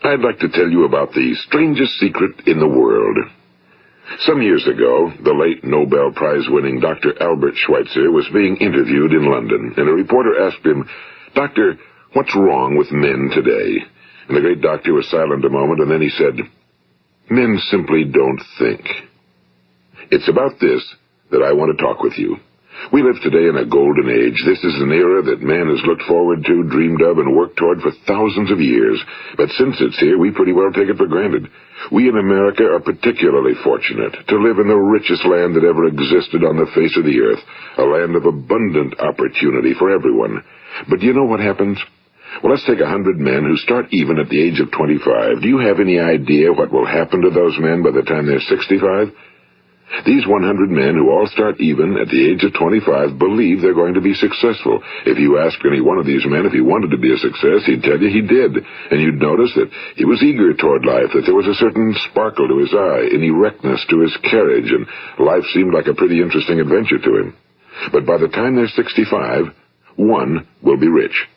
I'd like to tell you about the strangest secret in the world. Some years ago, the late Nobel Prize-winning Dr. Albert Schweitzer was being interviewed in London, and a reporter asked him, "Doctor, what's wrong with men today?" And the great doctor was silent a moment, and then he said, "Men simply don't think." It's about this that I want to talk with you. We live today in a golden age. This is an era that man has looked forward to, dreamed of, and worked toward for thousands of years. But since it's here, we pretty well take it for granted. We in America are particularly fortunate to live in the richest land that ever existed on the face of the earth, a land of abundant opportunity for everyone. But do you know what happens? Well, let's take 100 men who start even at the age of 25. Do you have any idea what will happen to those men by the time they're 65? These 100 men who all start even at the age of 25 believe they're going to be successful. If you ask any one of these men if he wanted to be a success, he'd tell you he did. And you'd notice that he was eager toward life, that there was a certain sparkle to his eye, an erectness to his carriage, and life seemed like a pretty interesting adventure to him. But by the time they're 65, 1 will be rich.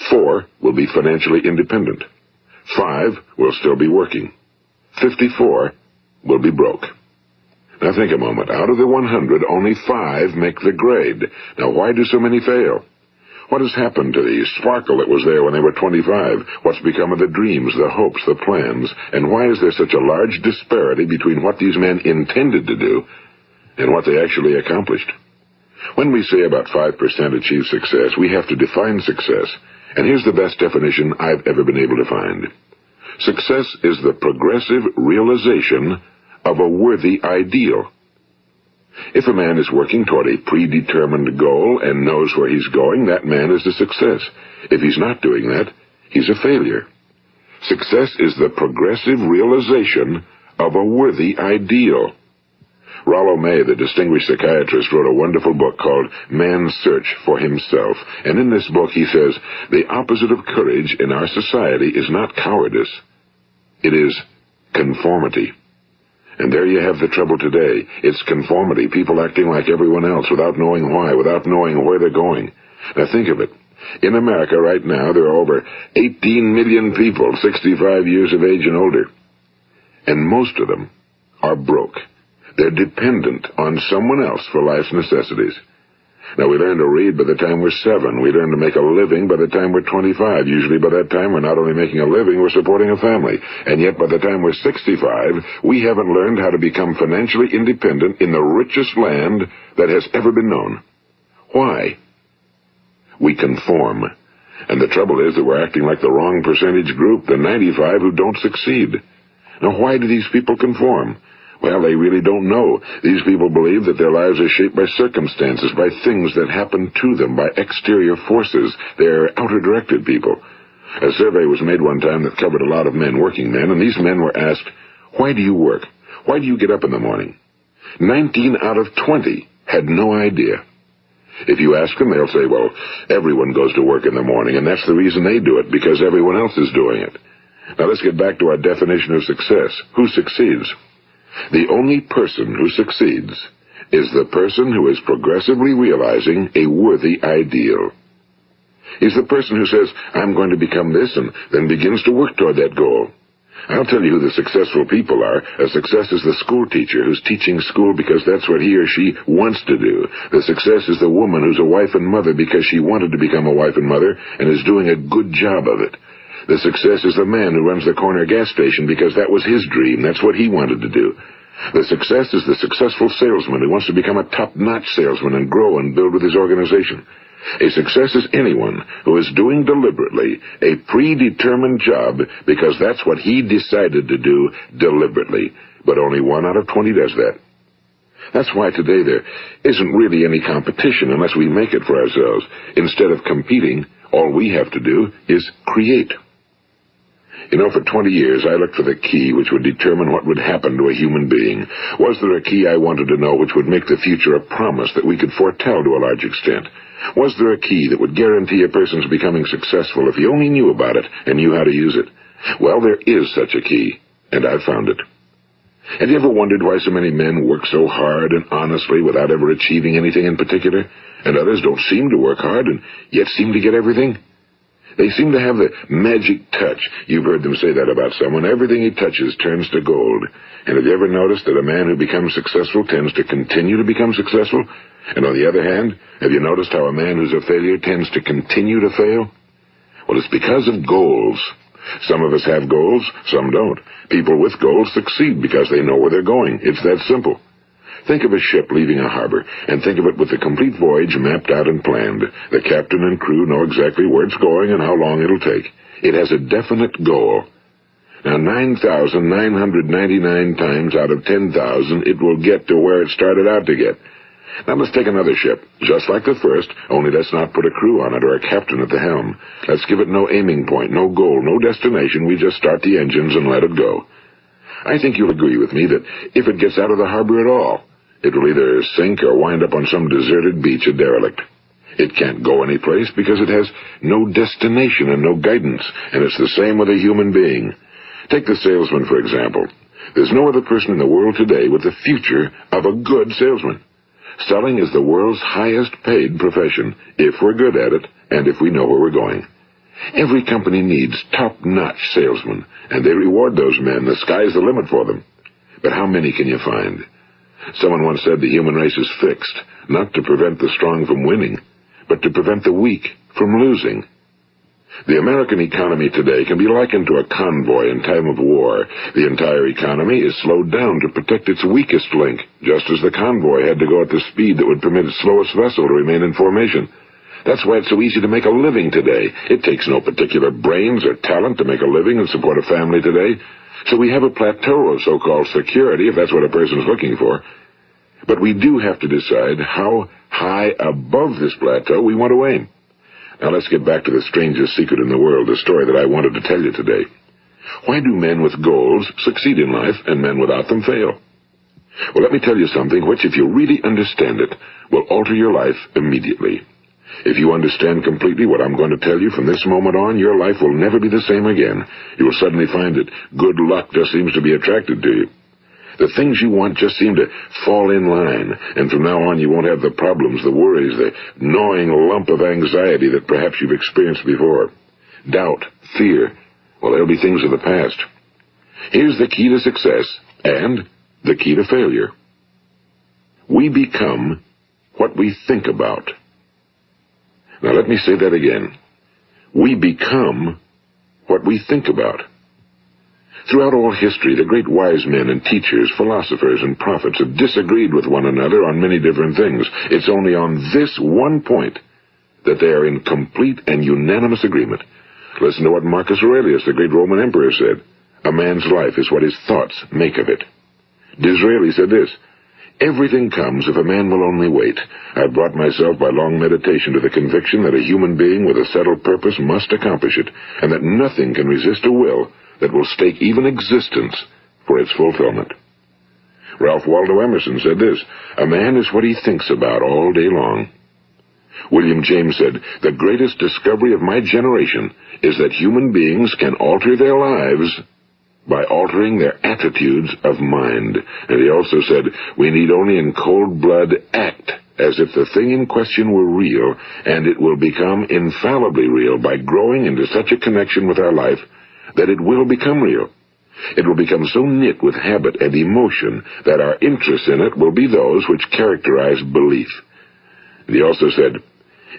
4 will be financially independent. 5 will still be working. 54 will be broke. Now think a moment. Out of the 100, only 5 make the grade. Now why do so many fail? What has happened to the sparkle that was there when they were 25? What's become of the dreams, the hopes, the plans? And why is there such a large disparity between what these men intended to do and what they actually accomplished? When we say about 5% achieve success, we have to define success. And here's the best definition I've ever been able to find. Success is the progressive realization of a worthy ideal. If a man is working toward a predetermined goal and knows where he's going, that man is a success. If he's not doing that, he's a failure. Success is the progressive realization of a worthy ideal. Rollo May, the distinguished psychiatrist, wrote a wonderful book called Man's Search for Himself. And in this book he says, the opposite of courage in our society is not cowardice. It is conformity. And there you have the trouble today. It's conformity, people acting like everyone else without knowing why, without knowing where they're going. Now think of it. In America right now, there are over 18 million people 65 years of age and older. And most of them are broke. They're dependent on someone else for life's necessities. Now, we learn to read by the time we're 7. We learn to make a living by the time we're 25. Usually by that time, we're not only making a living, we're supporting a family. And yet by the time we're 65, we haven't learned how to become financially independent in the richest land that has ever been known. Why? We conform. And the trouble is that we're acting like the wrong percentage group, the 95 who don't succeed. Now, why do these people conform? Well, they really don't know. These people believe that their lives are shaped by circumstances, by things that happen to them, by exterior forces. They're outer-directed people. A survey was made one time that covered a lot of men, working men, and these men were asked, "Why do you work? Why do you get up in the morning?" 19 out of 20 had no idea. If you ask them, they'll say, well, everyone goes to work in the morning, and that's the reason they do it, because everyone else is doing it. Now let's get back to our definition of success. Who succeeds? The only person who succeeds is the person who is progressively realizing a worthy ideal. He's the person who says, I'm going to become this, and then begins to work toward that goal. I'll tell you who the successful people are. A success is the school teacher who's teaching school because that's what he or she wants to do. The success is the woman who's a wife and mother because she wanted to become a wife and mother and is doing a good job of it. The success is the man who runs the corner gas station because that was his dream. That's what he wanted to do. The success is the successful salesman who wants to become a top-notch salesman and grow and build with his organization. A success is anyone who is doing deliberately a predetermined job because that's what he decided to do deliberately. But only 1 out of 20 does that. That's why today there isn't really any competition unless we make it for ourselves. Instead of competing, all we have to do is create. You know, for 20 years, I looked for the key which would determine what would happen to a human being. Was there a key I wanted to know which would make the future a promise that we could foretell to a large extent? Was there a key that would guarantee a person's becoming successful if he only knew about it and knew how to use it? Well, there is such a key, and I've found it. Have you ever wondered why so many men work so hard and honestly without ever achieving anything in particular, and others don't seem to work hard and yet seem to get everything? They seem to have the magic touch. You've heard them say that about someone. Everything he touches turns to gold. And have you ever noticed that a man who becomes successful tends to continue to become successful? And on the other hand, have you noticed how a man who's a failure tends to continue to fail? Well, it's because of goals. Some of us have goals, some don't. People with goals succeed because they know where they're going. It's that simple. Think of a ship leaving a harbor, and think of it with the complete voyage mapped out and planned. The captain and crew know exactly where it's going and how long it'll take. It has a definite goal. Now, 9,999 times out of 10,000, it will get to where it started out to get. Now, let's take another ship, just like the first, only let's not put a crew on it or a captain at the helm. Let's give it no aiming point, no goal, no destination. We just start the engines and let it go. I think you'll agree with me that if it gets out of the harbor at all, it will either sink or wind up on some deserted beach, a derelict. It can't go anyplace because it has no destination and no guidance, and it's the same with a human being. Take the salesman, for example. There's no other person in the world today with the future of a good salesman. Selling is the world's highest paid profession, if we're good at it, and if we know where we're going. Every company needs top-notch salesmen, and they reward those men. The sky's the limit for them. But how many can you find? Someone once said the human race is fixed, not to prevent the strong from winning, but to prevent the weak from losing. The American economy today can be likened to a convoy in time of war. The entire economy is slowed down to protect its weakest link, just as the convoy had to go at the speed that would permit its slowest vessel to remain in formation. That's why it's so easy to make a living today. It takes no particular brains or talent to make a living and support a family today. So we have a plateau of so-called security, if that's what a person's looking for. But we do have to decide how high above this plateau we want to aim. Now let's get back to the strangest secret in the world, the story that I wanted to tell you today. Why do men with goals succeed in life and men without them fail? Well, let me tell you something which, if you really understand it, will alter your life immediately. If you understand completely what I'm going to tell you from this moment on, your life will never be the same again. You will suddenly find that good luck just seems to be attracted to you. The things you want just seem to fall in line, and from now on you won't have the problems, the worries, the gnawing lump of anxiety that perhaps you've experienced before. Doubt, fear, well, they'll be things of the past. Here's the key to success and the key to failure. We become what we think about. Now let me say that again. We become what we think about. Throughout all history, the great wise men and teachers, philosophers and prophets have disagreed with one another on many different things. It's only on this one point that they are in complete and unanimous agreement. Listen to what Marcus Aurelius, the great Roman emperor, said. A man's life is what his thoughts make of it. Disraeli said this, everything comes if a man will only wait. I've brought myself by long meditation to the conviction that a human being with a settled purpose must accomplish it, and that nothing can resist a will that will stake even existence for its fulfillment. Ralph Waldo Emerson said this, a man is what he thinks about all day long. William James said, the greatest discovery of my generation is that human beings can alter their lives by altering their attitudes of mind. And he also said, we need only in cold blood act as if the thing in question were real, and it will become infallibly real by growing into such a connection with our life that it will become real. It will become so knit with habit and emotion that our interest in it will be those which characterize belief. And he also said,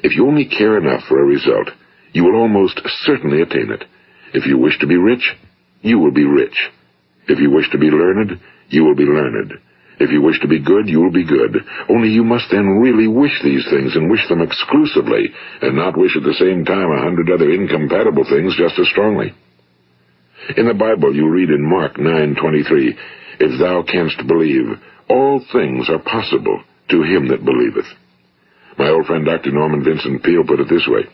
if you only care enough for a result, you will almost certainly attain it. If you wish to be rich, you will be rich. If you wish to be learned, you will be learned. If you wish to be good, you will be good. Only you must then really wish these things, and wish them exclusively, and not wish at the same time 100 other incompatible things just as strongly. In the Bible, you read in Mark 9:23, if thou canst believe, all things are possible to him that believeth. My old friend Dr. Norman Vincent Peale put it this way,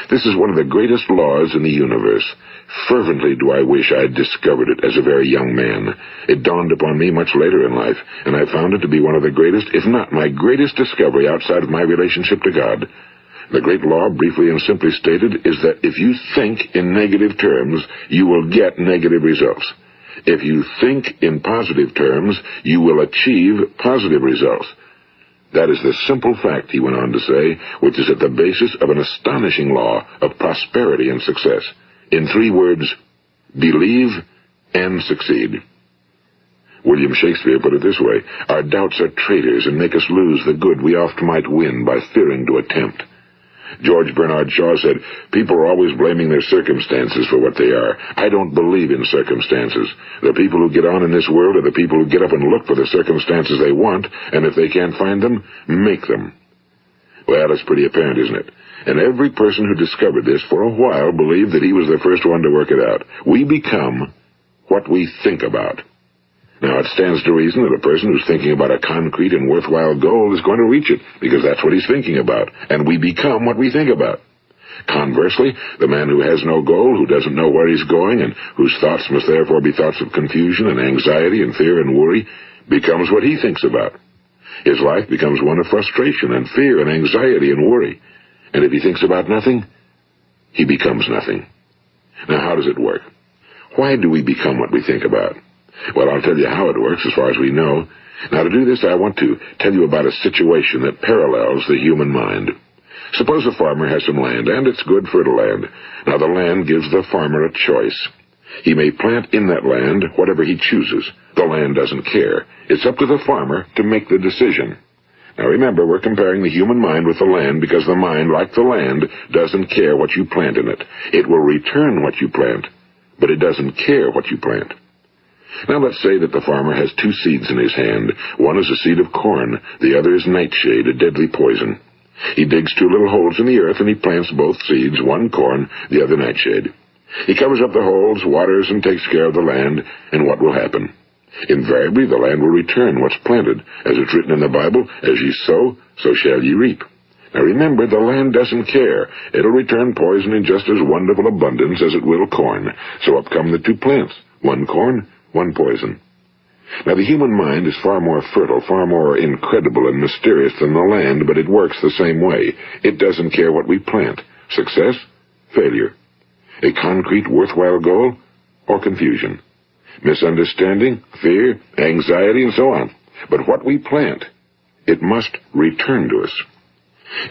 this is one of the greatest laws in the universe. Fervently do I wish I had discovered it as a very young man. It dawned upon me much later in life, and I found it to be one of the greatest, if not my greatest discovery outside of my relationship to God. The great law, briefly and simply stated, is that if you think in negative terms, you will get negative results. If you think in positive terms, you will achieve positive results. That is the simple fact, he went on to say, which is at the basis of an astonishing law of prosperity and success. In 3 words, believe and succeed. William Shakespeare put it this way: our doubts are traitors and make us lose the good we oft might win by fearing to attempt. George Bernard Shaw said, people are always blaming their circumstances for what they are. I don't believe in circumstances. The people who get on in this world are the people who get up and look for the circumstances they want, and if they can't find them, make them. Well, it's pretty apparent, isn't it? And every person who discovered this for a while believed that he was the first one to work it out. We become what we think about. Now, it stands to reason that a person who's thinking about a concrete and worthwhile goal is going to reach it, because that's what he's thinking about, and we become what we think about. Conversely, the man who has no goal, who doesn't know where he's going, and whose thoughts must therefore be thoughts of confusion and anxiety and fear and worry, becomes what he thinks about. His life becomes one of frustration and fear and anxiety and worry. And if he thinks about nothing, he becomes nothing. Now, how does it work? Why do we become what we think about? Well, I'll tell you how it works as far as we know. Now, to do this, I want to tell you about a situation that parallels the human mind. Suppose a farmer has some land, and it's good fertile land. Now, the land gives the farmer a choice. He may plant in that land whatever he chooses. The land doesn't care. It's up to the farmer to make the decision. Now, remember, we're comparing the human mind with the land because the mind, like the land, doesn't care what you plant in it. It will return what you plant, but it doesn't care what you plant. Now let's say that the farmer has 2 seeds in his hand. One is a seed of corn, the other is nightshade, a deadly poison. He digs 2 little holes in the earth and he plants both seeds, one corn, the other nightshade. He covers up the holes, waters, and takes care of the land, and what will happen? Invariably the land will return what's planted. As it's written in the Bible, as ye sow, so shall ye reap. Now remember, the land doesn't care. It'll return poison in just as wonderful abundance as it will corn. So up come the 2 plants, one corn, one poison. Now, the human mind is far more fertile, far more incredible and mysterious than the land, but it works the same way. It doesn't care what we plant. Success, failure. A concrete, worthwhile goal, or confusion. Misunderstanding, fear, anxiety, and so on. But what we plant, it must return to us.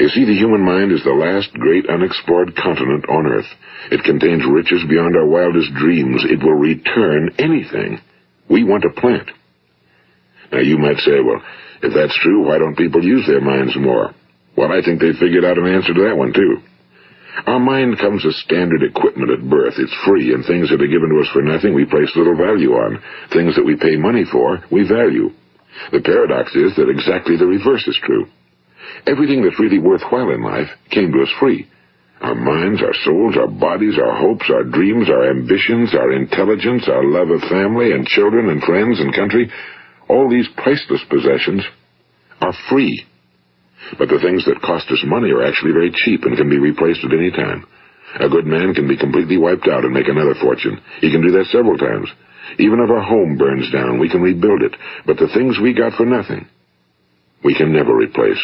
You see, the human mind is the last great unexplored continent on Earth. It contains riches beyond our wildest dreams. It will return anything we want to plant. Now, you might say, well, if that's true, why don't people use their minds more? Well, I think they figured out an answer to that one, too. Our mind comes as standard equipment at birth. It's free, and things that are given to us for nothing we place little value on. Things that we pay money for, we value. The paradox is that exactly the reverse is true. Everything that's really worthwhile in life came to us free. Our minds, our souls, our bodies, our hopes, our dreams, our ambitions, our intelligence, our love of family and children and friends and country, all these priceless possessions are free. But the things that cost us money are actually very cheap and can be replaced at any time. A good man can be completely wiped out and make another fortune. He can do that several times. Even if our home burns down, we can rebuild it. But the things we got for nothing, we can never replace.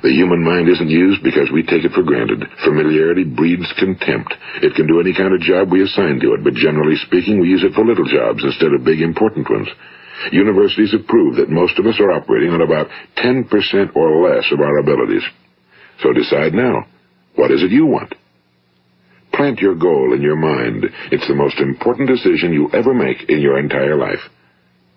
The human mind isn't used because we take it for granted. Familiarity breeds contempt. It can do any kind of job we assign to it, but generally speaking, we use it for little jobs instead of big, important ones. Universities have proved that most of us are operating on about 10% or less of our abilities. So decide now, what is it you want? Plant your goal in your mind. It's the most important decision you'll ever make in your entire life.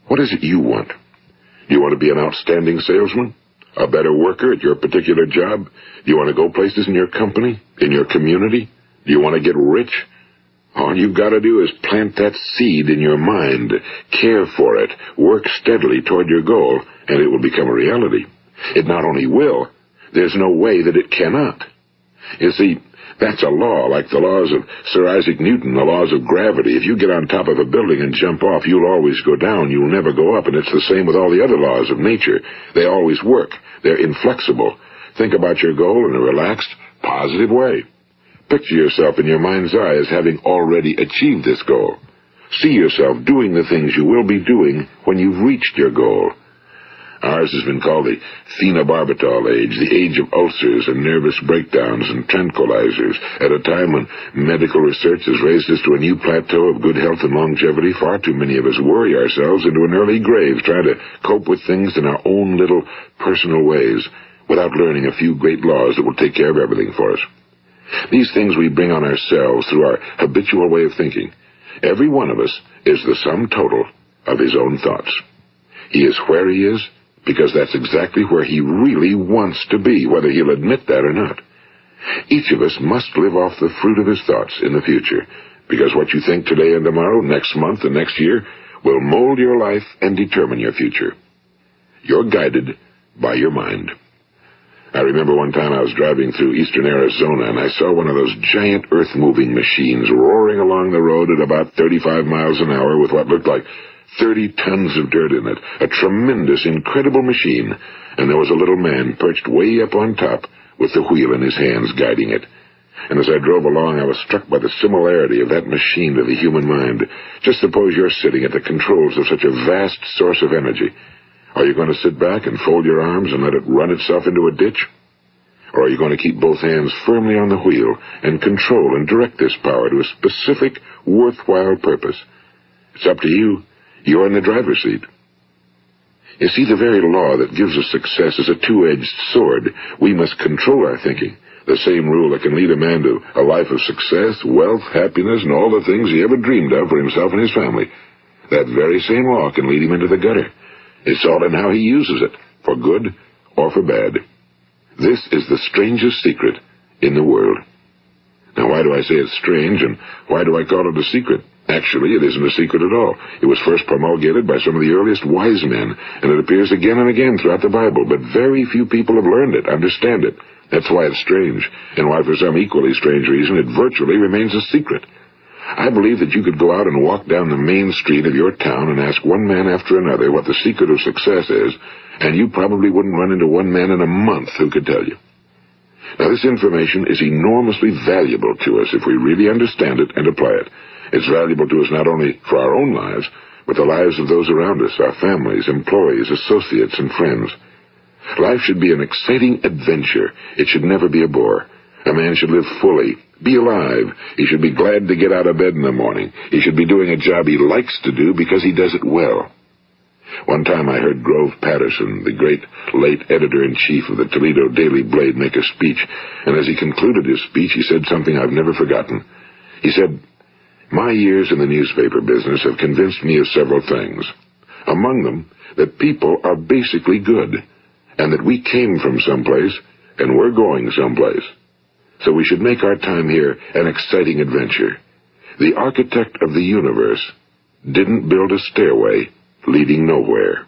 What is it you want? Do you want to be an outstanding salesman? A better worker at your particular job? Do you want to go places in your company? In your community? Do you want to get rich? All you've got to do is plant that seed in your mind, care for it, work steadily toward your goal, and it will become a reality. It not only will, there's no way that it cannot. You see, that's a law, like the laws of Sir Isaac Newton, the laws of gravity. If you get on top of a building and jump off, you'll always go down, you'll never go up, and it's the same with all the other laws of nature. They always work. They're inflexible. Think about your goal in a relaxed, positive way. Picture yourself in your mind's eye as having already achieved this goal. See yourself doing the things you will be doing when you've reached your goal. Ours has been called the phenobarbital age, the age of ulcers and nervous breakdowns and tranquilizers. At a time when medical research has raised us to a new plateau of good health and longevity, far too many of us worry ourselves into an early grave trying to cope with things in our own little personal ways without learning a few great laws that will take care of everything for us. These things we bring on ourselves through our habitual way of thinking. Every one of us is the sum total of his own thoughts. He is where he is because that's exactly where he really wants to be, whether he'll admit that or not. Each of us must live off the fruit of his thoughts in the future, because what you think today and tomorrow, next month and next year, will mold your life and determine your future. You're guided by your mind. I remember one time I was driving through eastern Arizona, and I saw one of those giant earth-moving machines roaring along the road at about 35 miles an hour with what looked like 30 tons of dirt in it, a tremendous, incredible machine, and there was a little man perched way up on top with the wheel in his hands guiding it. And as I drove along, I was struck by the similarity of that machine to the human mind. Just suppose you're sitting at the controls of such a vast source of energy. Are you going to sit back and fold your arms and let it run itself into a ditch? Or are you going to keep both hands firmly on the wheel and control and direct this power to a specific, worthwhile purpose? It's up to you. You're in the driver's seat. You see, the very law that gives us success is a two-edged sword. We must control our thinking. The same rule that can lead a man to a life of success, wealth, happiness, and all the things he ever dreamed of for himself and his family. That very same law can lead him into the gutter. It's all in how he uses it, for good or for bad. This is the strangest secret in the world. Now, why do I say it's strange, and why do I call it a secret? Actually, it isn't a secret at all. It was first promulgated by some of the earliest wise men, and it appears again and again throughout the Bible, but very few people have learned it, understand it. That's why it's strange, and why for some equally strange reason it virtually remains a secret. I believe that you could go out and walk down the main street of your town and ask one man after another what the secret of success is, and you probably wouldn't run into one man in a month who could tell you. Now, this information is enormously valuable to us if we really understand it and apply it. It's valuable to us not only for our own lives, but the lives of those around us, our families, employees, associates, and friends. Life should be an exciting adventure. It should never be a bore. A man should live fully, be alive. He should be glad to get out of bed in the morning. He should be doing a job he likes to do because he does it well. One time I heard Grove Patterson, the great late editor-in-chief of the Toledo Daily Blade, make a speech, and as he concluded his speech, he said something I've never forgotten. He said, "My years in the newspaper business have convinced me of several things. Among them, that people are basically good, and that we came from someplace, and we're going someplace. So we should make our time here an exciting adventure. The architect of the universe didn't build a stairway leading nowhere."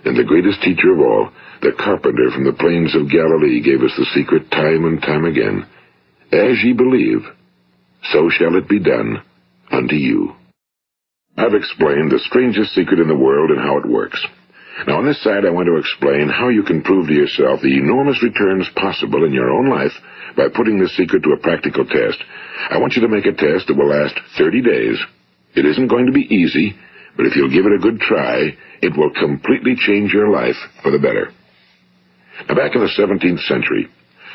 And the greatest teacher of all, the carpenter from the plains of Galilee, gave us the secret time and time again. As ye believe, so shall it be done unto you. I've explained the strangest secret in the world and how it works. Now, on this side, I want to explain how you can prove to yourself the enormous returns possible in your own life by putting this secret to a practical test. I want you to make a test that will last 30 days. It isn't going to be easy, but if you'll give it a good try, it will completely change your life for the better. Now, back in the 17th century,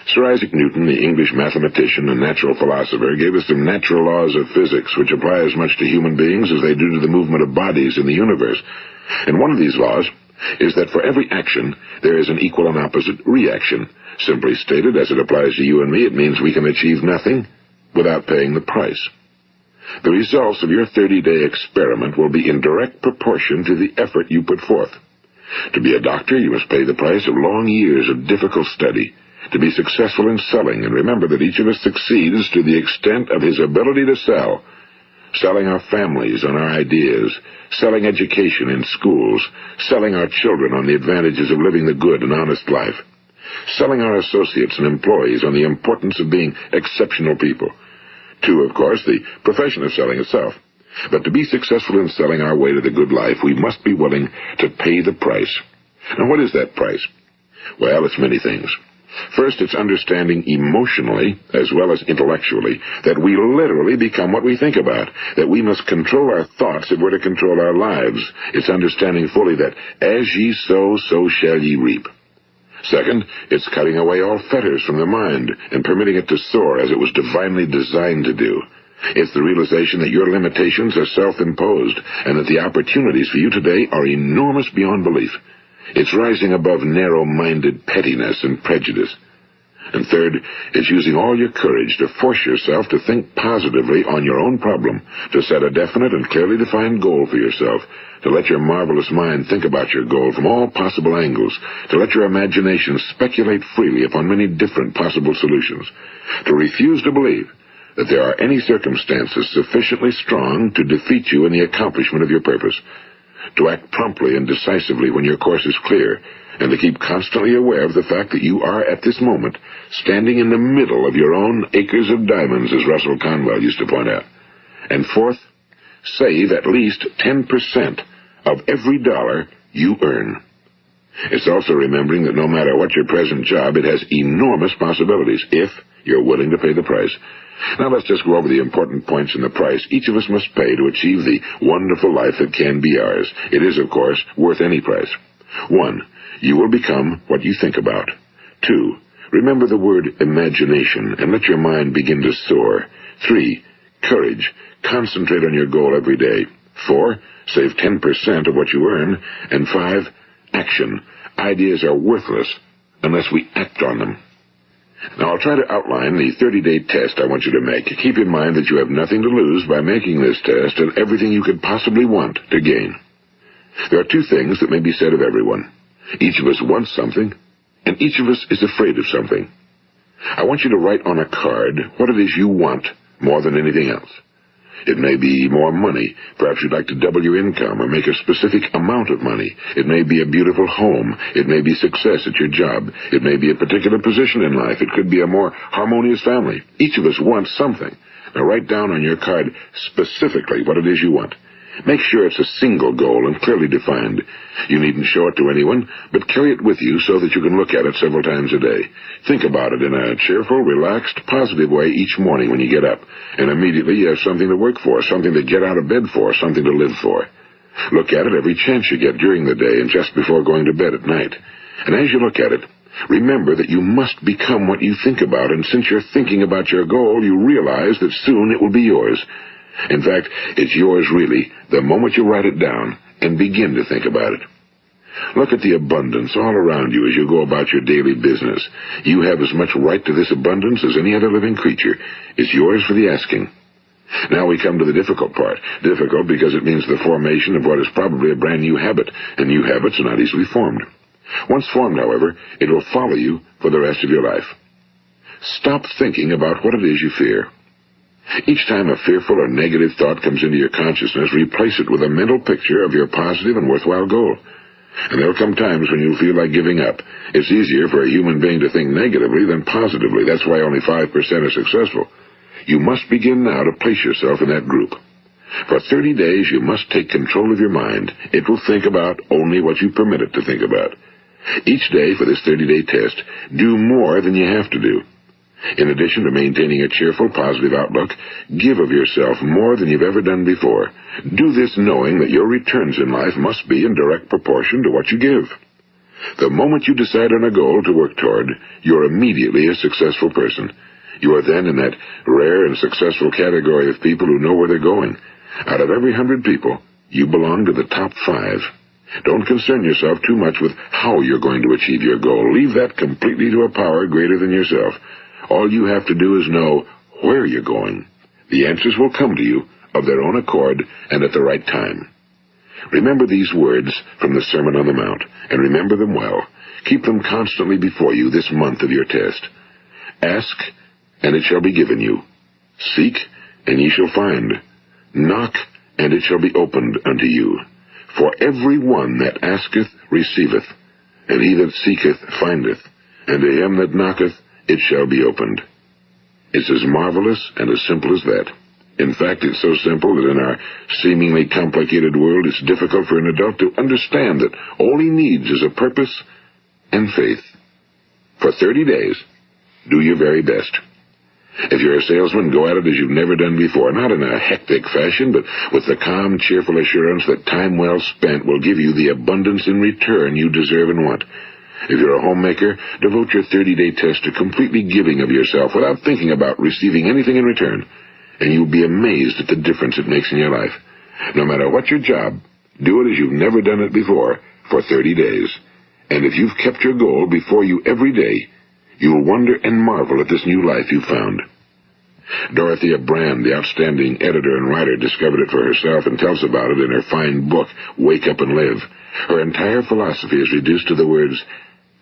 Sir Isaac Newton, the English mathematician and natural philosopher, gave us some natural laws of physics which apply as much to human beings as they do to the movement of bodies in the universe. And one of these laws is that for every action, there is an equal and opposite reaction. Simply stated, as it applies to you and me, it means we can achieve nothing without paying the price. The results of your 30-day experiment will be in direct proportion to the effort you put forth. To be a doctor, you must pay the price of long years of difficult study. To be successful in selling, and remember that each of us succeeds to the extent of his ability to sell. Selling our families on our ideas, selling education in schools, selling our children on the advantages of living the good and honest life, selling our associates and employees on the importance of being exceptional people. To, of course, the profession of selling itself. But to be successful in selling our way to the good life, we must be willing to pay the price. Now, what is that price? Well, it's many things. First, it's understanding emotionally, as well as intellectually, that we literally become what we think about, that we must control our thoughts if we're to control our lives. It's understanding fully that as ye sow, so shall ye reap. Second, it's cutting away all fetters from the mind and permitting it to soar as it was divinely designed to do. It's the realization that your limitations are self-imposed and that the opportunities for you today are enormous beyond belief. It's rising above narrow-minded pettiness and prejudice. And third, it's using all your courage to force yourself to think positively on your own problem, to set a definite and clearly defined goal for yourself, to let your marvelous mind think about your goal from all possible angles, to let your imagination speculate freely upon many different possible solutions, to refuse to believe that there are any circumstances sufficiently strong to defeat you in the accomplishment of your purpose, to act promptly and decisively when your course is clear, and to keep constantly aware of the fact that you are, at this moment, standing in the middle of your own acres of diamonds, as Russell Conwell used to point out. And fourth, save at least 10% of every dollar you earn. It's also remembering that no matter what your present job, it has enormous possibilities, if you're willing to pay the price. Now let's just go over the important points in the price each of us must pay to achieve the wonderful life that can be ours. It is, of course, worth any price. 1. You will become what you think about. 2. Remember the word imagination and let your mind begin to soar. 3. Courage. Concentrate on your goal every day. 4. Save 10% of what you earn. And 5. Action. Ideas are worthless unless we act on them. Now, I'll try to outline the 30-day test I want you to make. Keep in mind that you have nothing to lose by making this test and everything you could possibly want to gain. There are 2 things that may be said of everyone. Each of us wants something, and each of us is afraid of something. I want you to write on a card what it is you want more than anything else. It may be more money. Perhaps you'd like to double your income or make a specific amount of money. It may be a beautiful home. It may be success at your job. It may be a particular position in life. It could be a more harmonious family. Each of us wants something. Now write down on your card specifically what it is you want. Make sure it's a single goal and clearly defined. You needn't show it to anyone, but carry it with you so that you can look at it several times a day. Think about it in a cheerful, relaxed, positive way each morning when you get up, and immediately you have something to work for, something to get out of bed for, something to live for. Look at it every chance you get during the day and just before going to bed at night. And as you look at it, remember that you must become what you think about, and since you're thinking about your goal, you realize that soon it will be yours. In fact, it's yours really the moment you write it down and begin to think about it. Look at the abundance all around you as you go about your daily business. You have as much right to this abundance as any other living creature. It's yours for the asking. Now we come to the difficult part. Difficult because it means the formation of what is probably a brand new habit, and new habits are not easily formed. Once formed, however, it will follow you for the rest of your life. Stop thinking about what it is you fear. Each time a fearful or negative thought comes into your consciousness, replace it with a mental picture of your positive and worthwhile goal. And there will come times when you'll feel like giving up. It's easier for a human being to think negatively than positively. That's why only 5% are successful. You must begin now to place yourself in that group. For 30 days, you must take control of your mind. It will think about only what you permit it to think about. Each day for this 30-day test, do more than you have to do. In addition to maintaining a cheerful, positive outlook, give of yourself more than you've ever done before. Do this knowing that your returns in life must be in direct proportion to what you give. The moment you decide on a goal to work toward, you're immediately a successful person. You are then in that rare and successful category of people who know where they're going. Out of every 100 people, you belong to the top 5. Don't concern yourself too much with how you're going to achieve your goal. Leave that completely to a power greater than yourself. All you have to do is know where you're going. The answers will come to you of their own accord and at the right time. Remember these words from the Sermon on the Mount, and remember them well. Keep them constantly before you this month of your test. Ask, and it shall be given you. Seek, and ye shall find. Knock, and it shall be opened unto you. For every one that asketh receiveth, and he that seeketh findeth, and to him that knocketh it shall be opened. It's as marvelous and as simple as that. In fact, it's so simple that in our seemingly complicated world, it's difficult for an adult to understand that all he needs is a purpose and faith. For 30 days, do your very best. If you're a salesman, go at it as you've never done before, not in a hectic fashion, but with the calm, cheerful assurance that time well spent will give you the abundance in return you deserve and want. If you're a homemaker, devote your 30-day test to completely giving of yourself without thinking about receiving anything in return, and you'll be amazed at the difference it makes in your life. No matter what your job, do it as you've never done it before for 30 days. And if you've kept your goal before you every day, you'll wonder and marvel at this new life you've found. Dorothea Brand, the outstanding editor and writer, discovered it for herself and tells about it in her fine book, Wake Up and Live. Her entire philosophy is reduced to the words,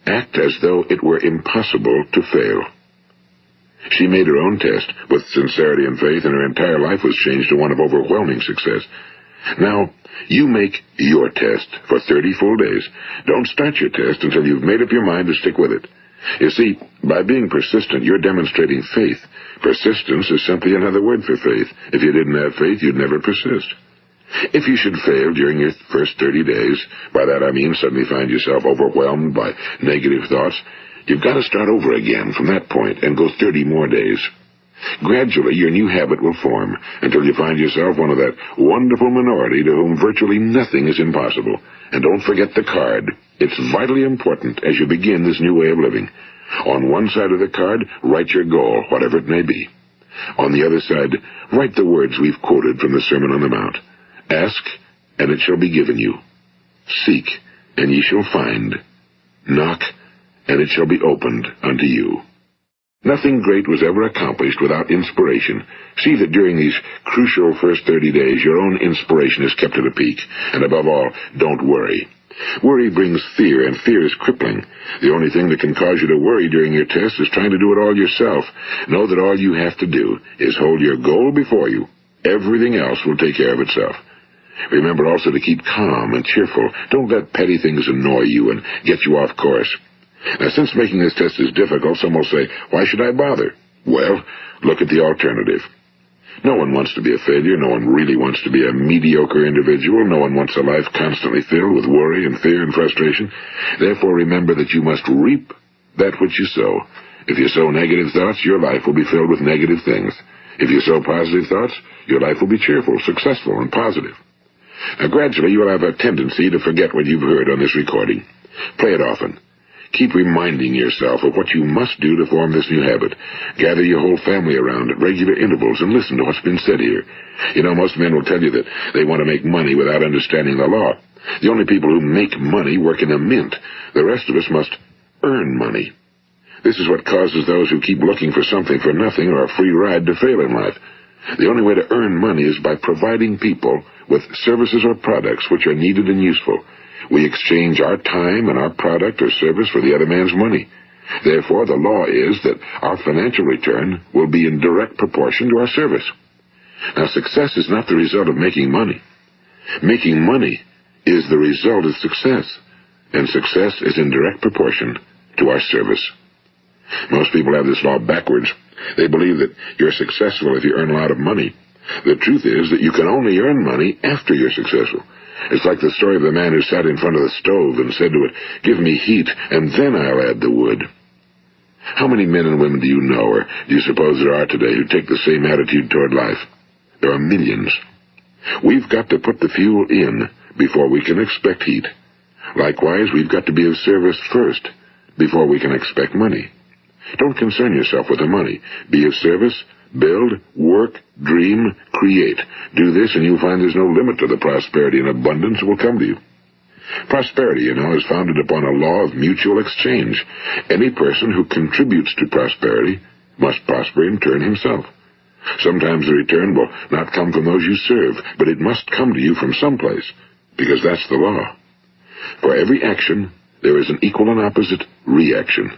act as though it were impossible to fail. She made her own test with sincerity and faith, and her entire life was changed to one of overwhelming success. Now, you make your test for 30 full days. Don't start your test until you've made up your mind to stick with it. You see, by being persistent, you're demonstrating faith. Persistence is simply another word for faith. If you didn't have faith, you'd never persist. If you should fail during your first 30 days, by that I mean suddenly find yourself overwhelmed by negative thoughts, you've got to start over again from that point and go 30 more days. Gradually, your new habit will form until you find yourself one of that wonderful minority to whom virtually nothing is impossible. And don't forget the card. It's vitally important as you begin this new way of living. On one side of the card, write your goal, whatever it may be. On the other side, write the words we've quoted from the Sermon on the Mount. Ask, and it shall be given you. Seek, and ye shall find. Knock, and it shall be opened unto you. Nothing great was ever accomplished without inspiration. See that during these crucial first 30 days, your own inspiration is kept at a peak. And above all, don't worry. Worry brings fear, and fear is crippling. The only thing that can cause you to worry during your test is trying to do it all yourself. Know that all you have to do is hold your goal before you. Everything else will take care of itself. Remember also to keep calm and cheerful. Don't let petty things annoy you and get you off course. Now, since making this test is difficult, some will say, why should I bother? Well, look at the alternative. No one wants to be a failure. No one really wants to be a mediocre individual. No one wants a life constantly filled with worry and fear and frustration. Therefore, remember that you must reap that which you sow. If you sow negative thoughts, your life will be filled with negative things. If you sow positive thoughts, your life will be cheerful, successful, and positive. Now, gradually, you will have a tendency to forget what you've heard on this recording. Play it often. Keep reminding yourself of what you must do to form this new habit. Gather your whole family around at regular intervals and listen to what's been said here. You know, most men will tell you that they want to make money without understanding the law. The only people who make money work in a mint. The rest of us must earn money. This is what causes those who keep looking for something for nothing or a free ride to fail in life. The only way to earn money is by providing people with services or products which are needed and useful. We exchange our time and our product or service for the other man's money. Therefore, the law is that our financial return will be in direct proportion to our service. Now, success is not the result of making money. Making money is the result of success, and success is in direct proportion to our service. Most people have this law backwards. They believe that you're successful if you earn a lot of money. The truth is that you can only earn money after you're successful. It's like the story of the man who sat in front of the stove and said to it, "Give me heat, and then I'll add the wood." How many men and women do you know, or do you suppose there are today, who take the same attitude toward life? There are millions. We've got to put the fuel in before we can expect heat. Likewise, we've got to be of service first before we can expect money. Don't concern yourself with the money. Be of service. Build, work, dream, create. Do this, and you'll find there's no limit to the prosperity and abundance that will come to you. Prosperity, you know, is founded upon a law of mutual exchange. Any person who contributes to prosperity must prosper in turn himself. Sometimes the return will not come from those you serve, but it must come to you from someplace, because that's the law. For every action, there is an equal and opposite reaction.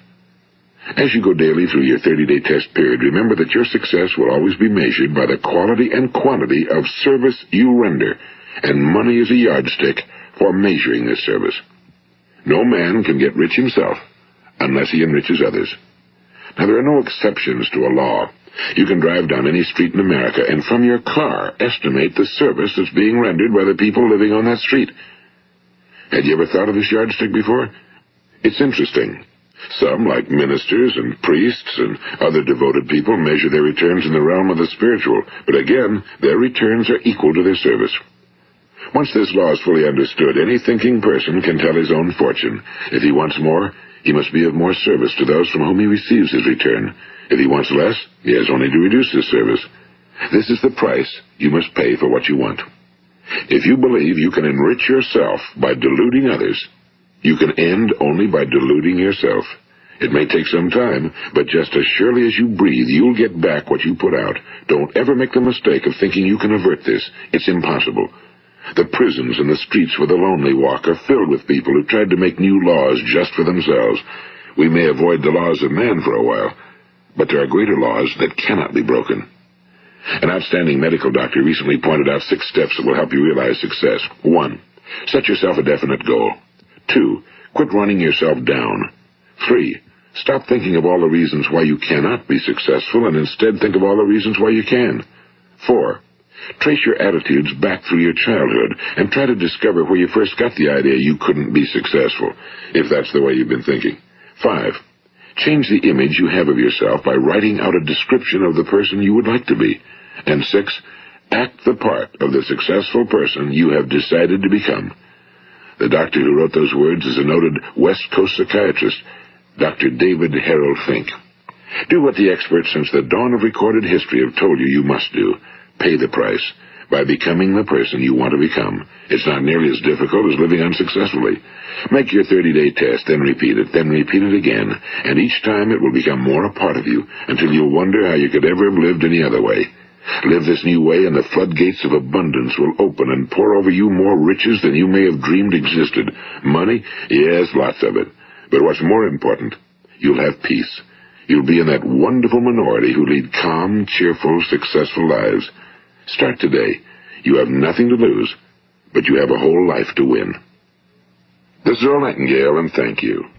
As you go daily through your 30-day test period, remember that your success will always be measured by the quality and quantity of service you render, and money is a yardstick for measuring this service. No man can get rich himself unless he enriches others. Now, there are no exceptions to a law. You can drive down any street in America and from your car estimate the service that's being rendered by the people living on that street. Had you ever thought of this yardstick before? It's interesting. Some, like ministers and priests and other devoted people, measure their returns in the realm of the spiritual, but again, their returns are equal to their service. Once this law is fully understood, any thinking person can tell his own fortune. If he wants more, he must be of more service to those from whom he receives his return. If he wants less, he has only to reduce his service. This is the price you must pay for what you want. If you believe you can enrich yourself by deluding others, you can end only by deluding yourself. It may take some time, but just as surely as you breathe, you'll get back what you put out. Don't ever make the mistake of thinking you can avert this. It's impossible. The prisons and the streets where the lonely walk are filled with people who tried to make new laws just for themselves. We may avoid the laws of man for a while, but there are greater laws that cannot be broken. An outstanding medical doctor recently pointed out 6 steps that will help you realize success. 1. Set yourself a definite goal. 2. Quit running yourself down. 3. Stop thinking of all the reasons why you cannot be successful and instead think of all the reasons why you can. 4. Trace your attitudes back through your childhood and try to discover where you first got the idea you couldn't be successful, if that's the way you've been thinking. 5. Change the image you have of yourself by writing out a description of the person you would like to be. And 6. Act the part of the successful person you have decided to become. The doctor who wrote those words is a noted West Coast psychiatrist, Dr. David Harold Fink. Do what the experts since the dawn of recorded history have told you must do. Pay the price by becoming the person you want to become. It's not nearly as difficult as living unsuccessfully. Make your 30-day test, then repeat it again, and each time it will become more a part of you until you'll wonder how you could ever have lived any other way. Live this new way, and the floodgates of abundance will open and pour over you more riches than you may have dreamed existed. Money? Yes, lots of it. But what's more important, you'll have peace. You'll be in that wonderful minority who lead calm, cheerful, successful lives. Start today. You have nothing to lose, but you have a whole life to win. This is Earl Nightingale, and thank you.